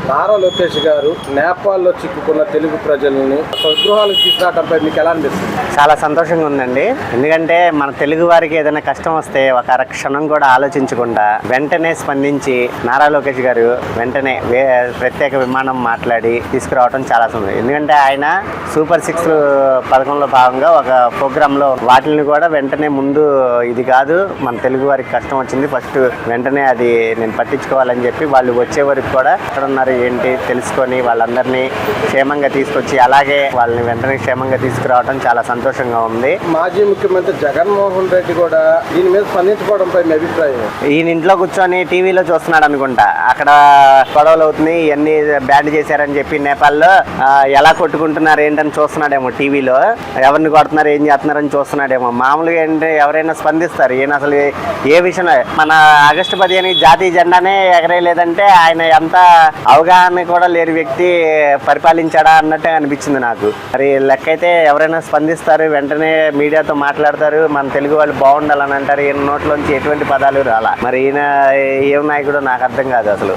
నారా లోకేష్ గారు నేపాల్లో చిక్కుకున్న తెలుగు ప్రజల్ని స్వగృహాలకు తీసుకురావడంపై మీకు ఎలా అనిపిస్తుంది? చాలా సంతోషంగా ఉందండి. ఎందుకంటే మన తెలుగు వారికి ఏదైనా కష్టం వస్తే ఒక క్షణం కూడా ఆలోచించకుండా వెంటనే స్పందించి నారా లోకేష్ గారు వెంటనే ప్రత్యేక విమానం మాట్లాడి తీసుకురావడం చాలా సంతోషం. ఎందుకంటే ఆయన సూపర్ 6 పథకంలో భాగంగా ఒక ప్రోగ్రాంలో వాటిని కూడా వెంటనే ముందు ఇది కాదు, మన తెలుగు వారికి కష్టం వచ్చింది, ఫస్ట్ వెంటనే అది నేను పట్టించుకోవాలని చెప్పి వాళ్ళు వచ్చే వరకు కూడా ఎక్కడ ఉన్నారు ఏంటి తెలుసుకొని వాళ్ళందరినీ క్షేమంగా తీసుకొచ్చి అలాగే వాళ్ళని వెంటనే క్షేమంగా తీసుకురావడం చాలా సంతోషంగా ఉంది. మాజీ ముఖ్యమంత్రి జగన్మోహన్ రెడ్డి కూడా దీని మీద స్పందించుకోవడంపై మీ అభిప్రాయం? ఈయన ఇంట్లో కూర్చొని టీవీలో చూస్తున్నాడు అనుకుంటా, అక్కడ గొడవలు అవుతున్నాయి, ఇవన్నీ బ్యాన్ చేశారని చెప్పి నేపాల్లో ఎలా కొట్టుకుంటున్నారు ఏంటని చూస్తున్నాడేమో, టీవీలో ఎవరిని కొడుతున్నారు ఏం చేస్తున్నారని చూస్తున్నాడేమో. మామూలుగా ఏంటంటే ఎవరైనా స్పందిస్తారు. ఈయన అసలు ఏ విషయంలో మన ఆగస్టు 15 జాతీయ జెండానే ఎగరేయలేదంటే ఆయన ఎంత అవగాహన కూడా లేని వ్యక్తి పరిపాలించాడా అన్నట్టే అనిపించింది నాకు. మరి లెక్క అయితే ఎవరైనా స్పందిస్తారు, వెంటనే మీడియాతో మాట్లాడతారు, మన తెలుగు వాళ్ళు బాగుండాలని అంటారు. ఈయన నోట్లోంచి ఎటువంటి పదాలు రాలా. మరి ఈయన ఏం నాయకుడో నాకు అర్థం కాదు అసలు.